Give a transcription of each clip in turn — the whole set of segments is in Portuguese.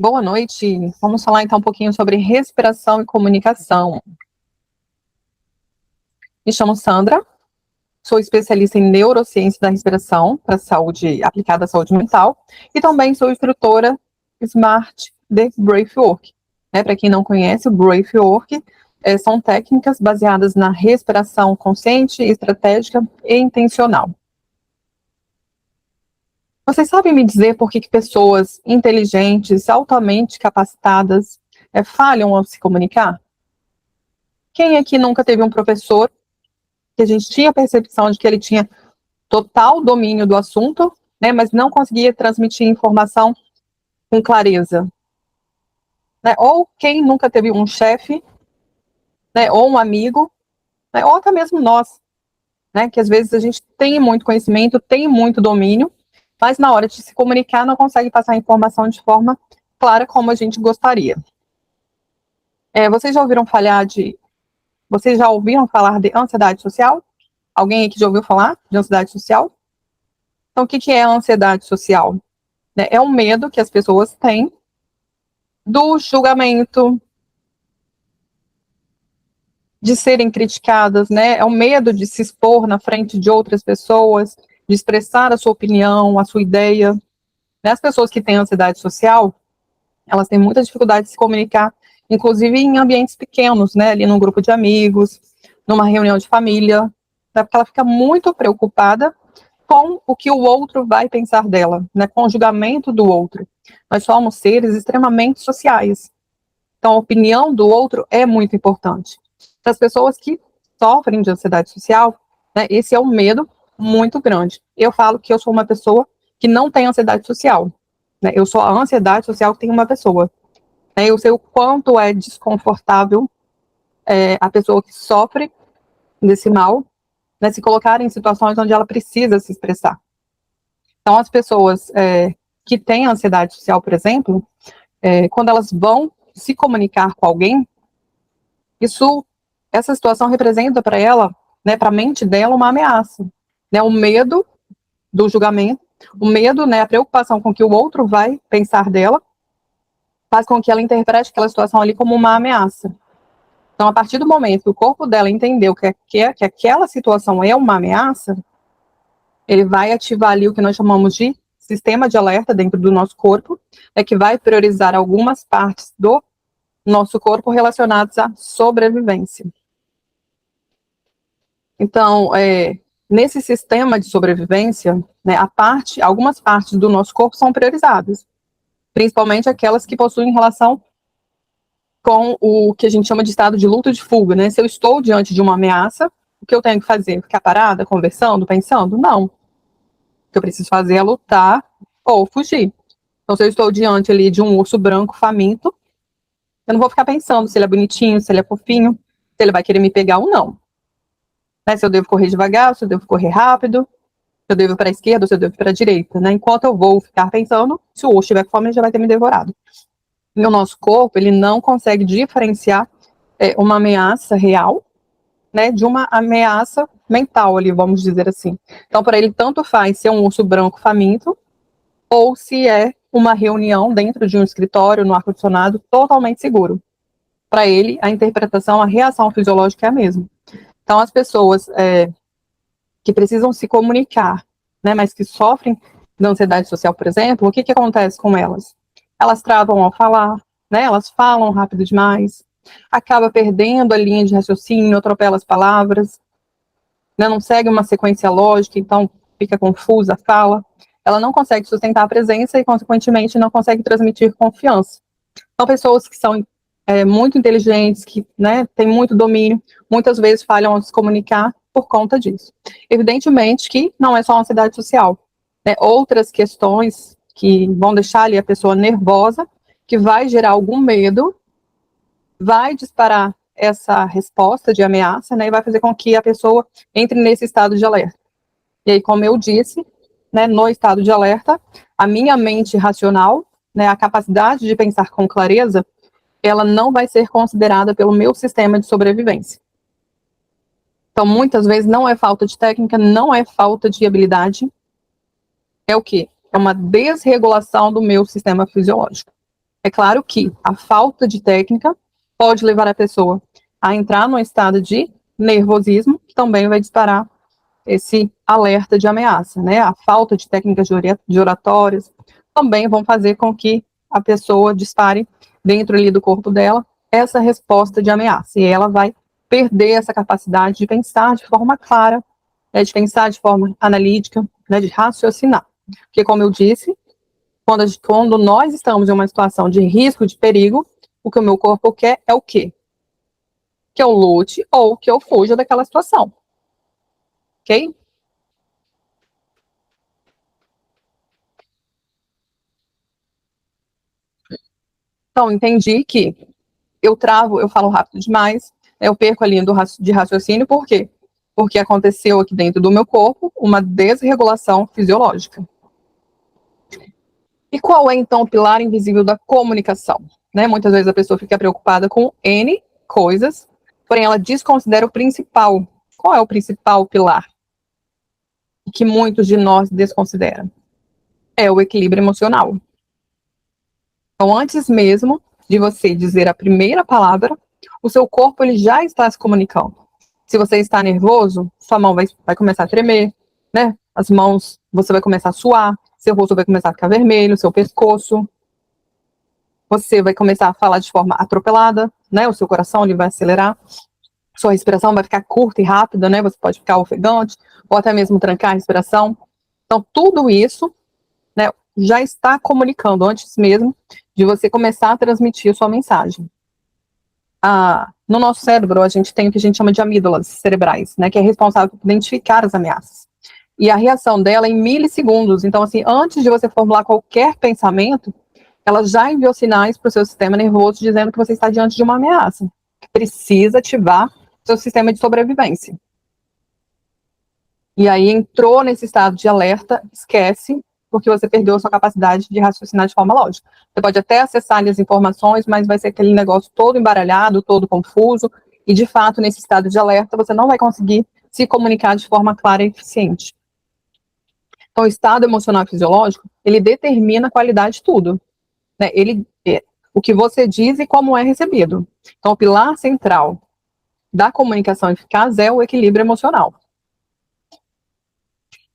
Boa noite. Vamos falar então um pouquinho sobre respiração e comunicação. Me chamo Sandra, sou especialista em neurociência da respiração para saúde aplicada à saúde mental e também sou instrutora Smart de Breathwork. Para quem não conhece, o Breathwork são técnicas baseadas na respiração consciente, estratégica e intencional. Vocês sabem me dizer por que pessoas inteligentes, altamente capacitadas, falham ao se comunicar? Quem aqui nunca teve um professor que a gente tinha a percepção de que ele tinha total domínio do assunto, mas não conseguia transmitir informação com clareza? Ou quem nunca teve um chefe, ou um amigo, ou até mesmo nós, que às vezes a gente tem muito conhecimento, tem muito domínio, mas na hora de se comunicar não consegue passar a informação de forma clara como a gente gostaria. Vocês já ouviram falar de ansiedade social? Alguém aqui já ouviu falar de ansiedade social? Então, o que é a ansiedade social? É um medo que as pessoas têm do julgamento, de serem criticadas, É um medo de se expor na frente de outras pessoas, de expressar a sua opinião, a sua ideia. As pessoas que têm ansiedade social, elas têm muita dificuldade de se comunicar, inclusive em ambientes pequenos, ali num grupo de amigos, numa reunião de família, porque ela fica muito preocupada com o que o outro vai pensar dela, com o julgamento do outro. Nós somos seres extremamente sociais, então a opinião do outro é muito importante. Para as pessoas que sofrem de ansiedade social, esse é um medo muito grande. Eu falo que eu sou uma pessoa que não tem ansiedade social, eu sou a ansiedade social que tem uma pessoa. Eu sei o quanto é desconfortável a pessoa que sofre desse mal, se colocar em situações onde ela precisa se expressar. Então, as pessoas que têm ansiedade social, por exemplo, quando elas vão se comunicar com alguém, essa situação representa para ela, para a mente dela, uma ameaça. O medo do julgamento, o medo, a preocupação com o que o outro vai pensar dela, faz com que ela interprete aquela situação ali como uma ameaça. Então, a partir do momento que o corpo dela entendeu que aquela situação é uma ameaça, ele vai ativar ali o que nós chamamos de sistema de alerta dentro do nosso corpo, que vai priorizar algumas partes do nosso corpo relacionadas à sobrevivência. Então, nesse sistema de sobrevivência, algumas partes do nosso corpo são priorizadas, principalmente aquelas que possuem relação com o que a gente chama de estado de luta ou de fuga, Se eu estou diante de uma ameaça, o que eu tenho que fazer? Ficar parada, conversando, pensando? Não. O que eu preciso fazer é lutar ou fugir. Então, se eu estou diante ali de um urso branco faminto, eu não vou ficar pensando se ele é bonitinho, se ele é fofinho, se ele vai querer me pegar ou não. Se eu devo correr devagar, se eu devo correr rápido, se eu devo para a esquerda ou se eu devo para a direita, Enquanto eu vou ficar pensando, se o urso tiver com fome, ele já vai ter me devorado. E o nosso corpo, ele não consegue diferenciar uma ameaça real, de uma ameaça mental ali, vamos dizer assim. Então, para ele, tanto faz se é um urso branco faminto ou se é uma reunião dentro de um escritório, no ar-condicionado, totalmente seguro. Para ele, a interpretação, a reação fisiológica é a mesma. Então, as pessoas que precisam se comunicar, mas que sofrem de ansiedade social, por exemplo, o que acontece com elas? Elas travam ao falar, elas falam rápido demais, acaba perdendo a linha de raciocínio, atropela as palavras, não segue uma sequência lógica, então fica confusa a fala, ela não consegue sustentar a presença e, consequentemente, não consegue transmitir confiança. São pessoas que são muito inteligentes, que têm muito domínio, muitas vezes falham ao se comunicar por conta disso. Evidentemente que não é só ansiedade social, outras questões que vão deixar ali a pessoa nervosa, que vai gerar algum medo, vai disparar essa resposta de ameaça, e vai fazer com que a pessoa entre nesse estado de alerta. E aí, como eu disse, no estado de alerta, a minha mente racional, a capacidade de pensar com clareza, ela não vai ser considerada pelo meu sistema de sobrevivência. Então, muitas vezes, não é falta de técnica, não é falta de habilidade, é o quê? É uma desregulação do meu sistema fisiológico. É claro que a falta de técnica pode levar a pessoa a entrar num estado de nervosismo, que também vai disparar esse alerta de ameaça, né? A falta de técnicas de oratórias também vão fazer com que a pessoa dispare dentro ali do corpo dela essa resposta de ameaça, e ela vai perder essa capacidade de pensar de forma clara, né, de pensar de forma analítica, né, de raciocinar. Porque, como eu disse, quando nós estamos em uma situação de risco, de perigo, o que o meu corpo quer é o quê? Que eu lute ou que eu fuja daquela situação. Ok? Então, entendi que eu travo, eu falo rápido demais, eu perco a linha de raciocínio, por quê? Porque aconteceu aqui dentro do meu corpo uma desregulação fisiológica. E qual é, então, o pilar invisível da comunicação? Né? Muitas vezes a pessoa fica preocupada com N coisas, porém ela desconsidera o principal. Qual é o principal pilar? Que muitos de nós desconsideram? É o equilíbrio emocional. Então, antes mesmo de você dizer a primeira palavra, o seu corpo ele já está se comunicando. Se você está nervoso, sua mão vai começar a tremer, né? As mãos, você vai começar a suar, seu rosto vai começar a ficar vermelho, seu pescoço. Você vai começar a falar de forma atropelada, né? O seu coração ele vai acelerar, sua respiração vai ficar curta e rápida, né? Você pode ficar ofegante, ou até mesmo trancar a respiração. Então, tudo isso, né, já está comunicando antes mesmo de você começar a transmitir a sua mensagem. No nosso cérebro, a gente tem o que a gente chama de amígdalas cerebrais, né, que é responsável por identificar as ameaças. E a reação dela é em milissegundos. Então, assim, antes de você formular qualquer pensamento, ela já enviou sinais para o seu sistema nervoso dizendo que você está diante de uma ameaça, que precisa ativar seu sistema de sobrevivência. E aí entrou nesse estado de alerta, esquece, porque você perdeu a sua capacidade de raciocinar de forma lógica. Você pode até acessar ali as informações, mas vai ser aquele negócio todo embaralhado, todo confuso, e de fato, nesse estado de alerta, você não vai conseguir se comunicar de forma clara e eficiente. Então, o estado emocional e fisiológico, ele determina a qualidade de tudo. Né? O que você diz e como é recebido. Então, o pilar central da comunicação eficaz é o equilíbrio emocional.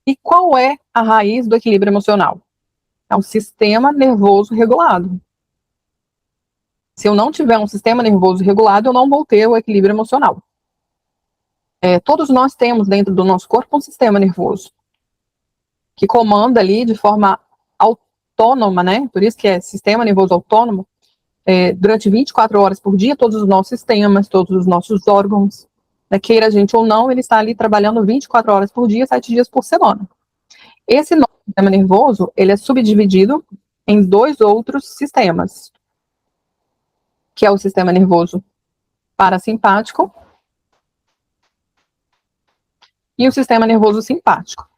E qual é a raiz do equilíbrio emocional? É um sistema nervoso regulado. Se eu não tiver um sistema nervoso regulado, eu não vou ter o equilíbrio emocional. Todos nós temos dentro do nosso corpo um sistema nervoso que comanda ali de forma autônoma, né? Por isso que é sistema nervoso autônomo, durante 24 horas por dia, todos os nossos sistemas, todos os nossos órgãos, né, queira a gente ou não, ele está ali trabalhando 24 horas por dia, 7 dias por semana. Esse nosso sistema nervoso, ele é subdividido em 2 outros sistemas, que é o sistema nervoso parasimpático e o sistema nervoso simpático.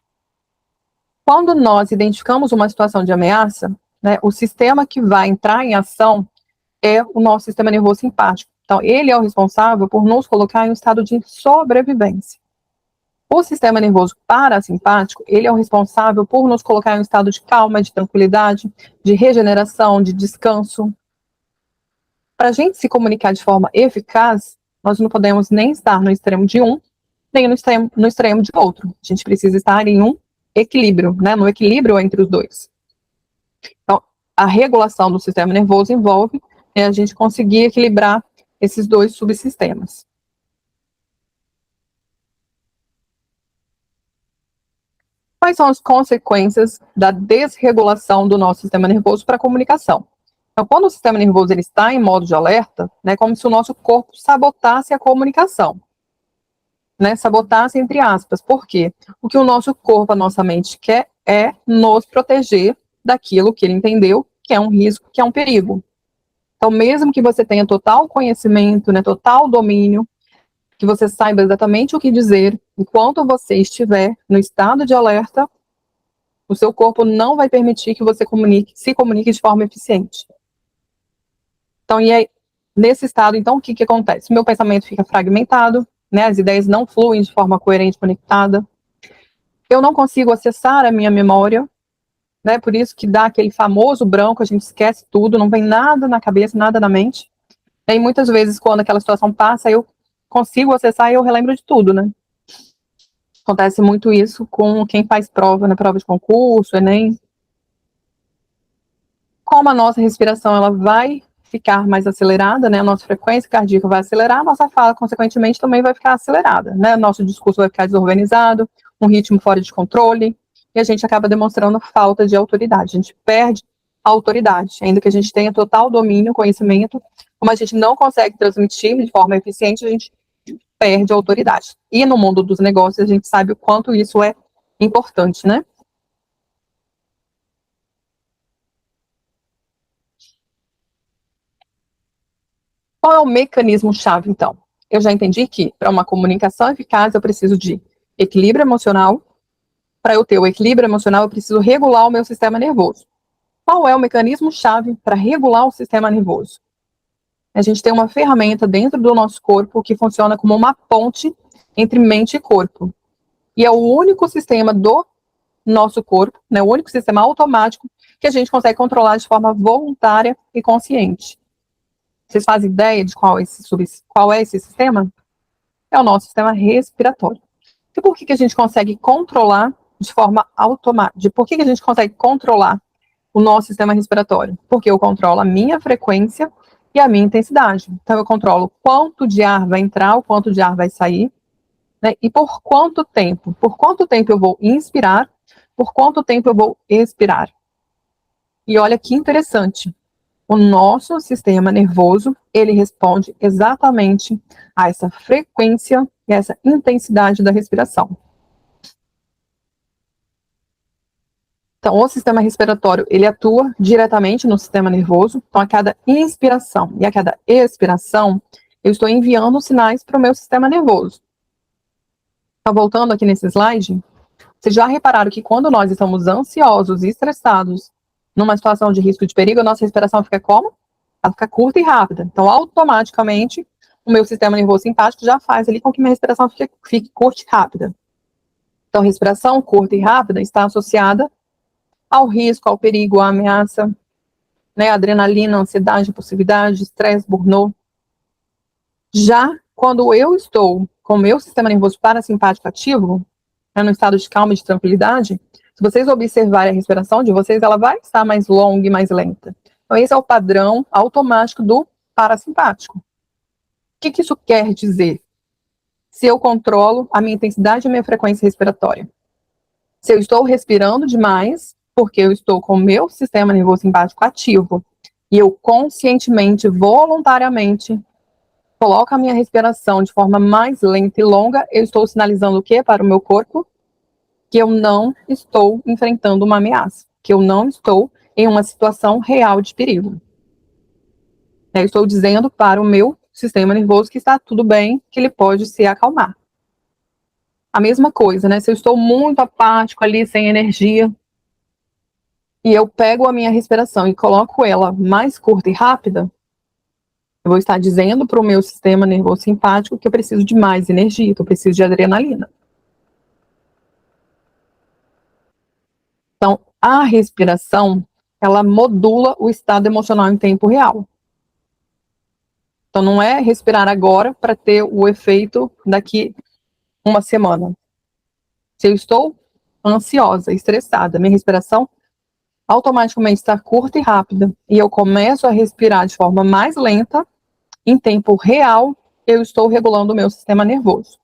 Quando nós identificamos uma situação de ameaça, né, o sistema que vai entrar em ação é o nosso sistema nervoso simpático. Então, ele é o responsável por nos colocar em um estado de sobrevivência. O sistema nervoso parasimpático, ele é o responsável por nos colocar em um estado de calma, de tranquilidade, de regeneração, de descanso. Para a gente se comunicar de forma eficaz, nós não podemos nem estar no extremo de um, nem no extremo de outro. A gente precisa estar em um equilíbrio, né? No equilíbrio entre os dois. Então, a regulação do sistema nervoso envolve a gente conseguir equilibrar esses 2 subsistemas. Quais são as consequências da desregulação do nosso sistema nervoso para a comunicação? Então, quando o sistema nervoso ele está em modo de alerta, né, como se o nosso corpo sabotasse a comunicação. Né, sabotasse entre aspas. Por quê? O que o nosso corpo, a nossa mente quer é nos proteger daquilo que ele entendeu que é um risco, que é um perigo. Então, mesmo que você tenha total conhecimento, né, total domínio, que você saiba exatamente o que dizer, enquanto você estiver no estado de alerta, o seu corpo não vai permitir que você se comunique de forma eficiente. Então, e aí, nesse estado, então, o que acontece? O meu pensamento fica fragmentado, né, as ideias não fluem de forma coerente, conectada. Eu não consigo acessar a minha memória, né? Por isso que dá aquele famoso branco, a gente esquece tudo, não vem nada na cabeça, nada na mente. E muitas vezes, quando aquela situação passa, eu consigo acessar e eu relembro de tudo, né? Acontece muito isso com quem faz prova, né? Prova de concurso, Enem. Como a nossa respiração ela vai ficar mais acelerada, né? A nossa frequência cardíaca vai acelerar, a nossa fala, consequentemente, também vai ficar acelerada, né? Nosso discurso vai ficar desorganizado, um ritmo fora de controle, e a gente acaba demonstrando falta de autoridade. A gente perde a autoridade, ainda que a gente tenha total domínio, conhecimento, como a gente não consegue transmitir de forma eficiente, a gente perde a autoridade. E no mundo dos negócios, a gente sabe o quanto isso é importante, né? Qual é o mecanismo-chave, então? Eu já entendi que, para uma comunicação eficaz, eu preciso de equilíbrio emocional. Para eu ter o equilíbrio emocional, eu preciso regular o meu sistema nervoso. Qual é o mecanismo-chave para regular o sistema nervoso? A gente tem uma ferramenta dentro do nosso corpo que funciona como uma ponte entre mente e corpo. E é o único sistema do nosso corpo, né, o único sistema automático que a gente consegue controlar de forma voluntária e consciente. Vocês fazem ideia de qual é esse sistema? É o nosso sistema respiratório. E por que a gente consegue controlar de forma automática? Por que a gente consegue controlar o nosso sistema respiratório? Porque eu controlo a minha frequência e a minha intensidade. Então, eu controlo quanto de ar vai entrar, o quanto de ar vai sair, né? E por quanto tempo. Por quanto tempo eu vou inspirar, por quanto tempo eu vou expirar. E olha que interessante. O nosso sistema nervoso, ele responde exatamente a essa frequência e essa intensidade da respiração. Então, o sistema respiratório, ele atua diretamente no sistema nervoso. Então, a cada inspiração e a cada expiração, eu estou enviando sinais para o meu sistema nervoso. Então, voltando aqui nesse slide, vocês já repararam que quando nós estamos ansiosos e estressados, numa situação de risco de perigo, a nossa respiração fica como? Ela fica curta e rápida. Então, automaticamente, o meu sistema nervoso simpático já faz ali com que minha respiração fique curta e rápida. Então, respiração curta e rápida está associada ao risco, ao perigo, à ameaça, né? Adrenalina, ansiedade, impulsividade, estresse, burnout. Já quando eu estou com o meu sistema nervoso parasimpático ativo, né, no estado de calma e de tranquilidade, se vocês observarem a respiração de vocês, ela vai estar mais longa e mais lenta. Então, esse é o padrão automático do parasimpático. O que isso quer dizer? Se eu controlo a minha intensidade e a minha frequência respiratória. Se eu estou respirando demais, porque eu estou com o meu sistema nervoso simpático ativo, e eu conscientemente, voluntariamente, coloco a minha respiração de forma mais lenta e longa, eu estou sinalizando o quê para o meu corpo? Que eu não estou enfrentando uma ameaça, que eu não estou em uma situação real de perigo. Eu estou dizendo para o meu sistema nervoso que está tudo bem, que ele pode se acalmar. A mesma coisa, né? Se eu estou muito apático ali, sem energia, e eu pego a minha respiração e coloco ela mais curta e rápida, eu vou estar dizendo para o meu sistema nervoso simpático que eu preciso de mais energia, que eu preciso de adrenalina. Então, a respiração, ela modula o estado emocional em tempo real. Então, não é respirar agora para ter o efeito daqui uma semana. Se eu estou ansiosa, estressada, minha respiração automaticamente está curta e rápida, e eu começo a respirar de forma mais lenta, em tempo real, eu estou regulando o meu sistema nervoso.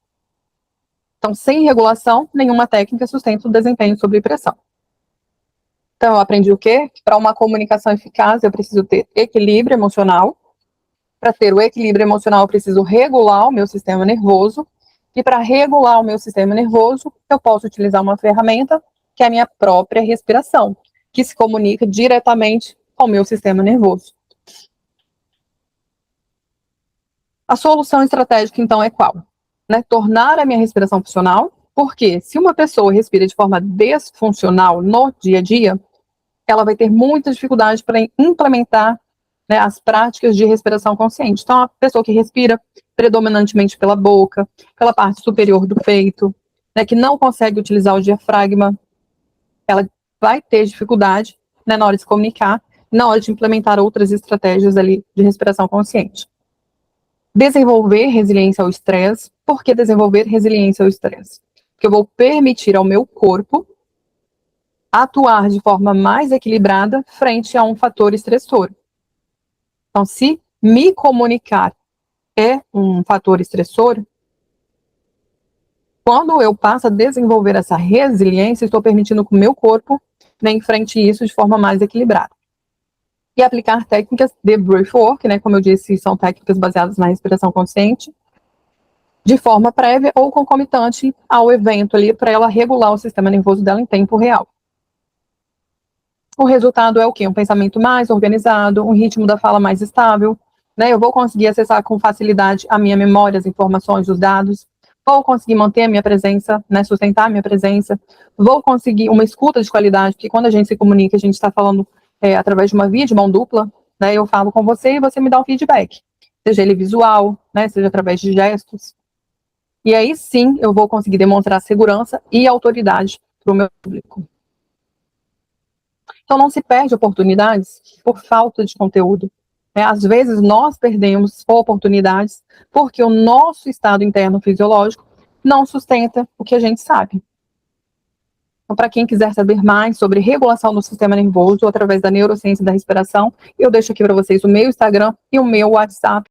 Então, sem regulação, nenhuma técnica sustenta o desempenho sob pressão. Então, eu aprendi o quê? Que para uma comunicação eficaz, eu preciso ter equilíbrio emocional. Para ter o equilíbrio emocional, eu preciso regular o meu sistema nervoso. E para regular o meu sistema nervoso, eu posso utilizar uma ferramenta que é a minha própria respiração, que se comunica diretamente com o meu sistema nervoso. A solução estratégica, então, é qual? Né? Tornar a minha respiração funcional, porque se uma pessoa respira de forma desfuncional no dia a dia, ela vai ter muita dificuldade para implementar, né, as práticas de respiração consciente. Então, a pessoa que respira predominantemente pela boca, pela parte superior do peito, né, que não consegue utilizar o diafragma, ela vai ter dificuldade, né, na hora de se comunicar, na hora de implementar outras estratégias ali de respiração consciente. Desenvolver resiliência ao estresse. Por que desenvolver resiliência ao estresse? Porque eu vou permitir ao meu corpo atuar de forma mais equilibrada frente a um fator estressor. Então, se me comunicar é um fator estressor, quando eu passo a desenvolver essa resiliência, estou permitindo que o meu corpo, né, enfrente isso de forma mais equilibrada. E aplicar técnicas de breathwork, né, como eu disse, são técnicas baseadas na respiração consciente, de forma prévia ou concomitante ao evento ali, para ela regular o sistema nervoso dela em tempo real. O resultado é o quê? Um pensamento mais organizado, um ritmo da fala mais estável, né? Eu vou conseguir acessar com facilidade a minha memória, as informações, os dados, vou conseguir manter a minha presença, né? Sustentar a minha presença, vou conseguir uma escuta de qualidade, porque quando a gente se comunica, a gente está falando através de uma via de mão dupla, né? Eu falo com você e você me dá um feedback, seja ele visual, né? Seja através de gestos. E aí sim eu vou conseguir demonstrar segurança e autoridade para o meu público. Então, não se perde oportunidades por falta de conteúdo. Às vezes, nós perdemos oportunidades porque o nosso estado interno fisiológico não sustenta o que a gente sabe. Então, para quem quiser saber mais sobre regulação do sistema nervoso através da neurociência da respiração, eu deixo aqui para vocês o meu Instagram e o meu WhatsApp.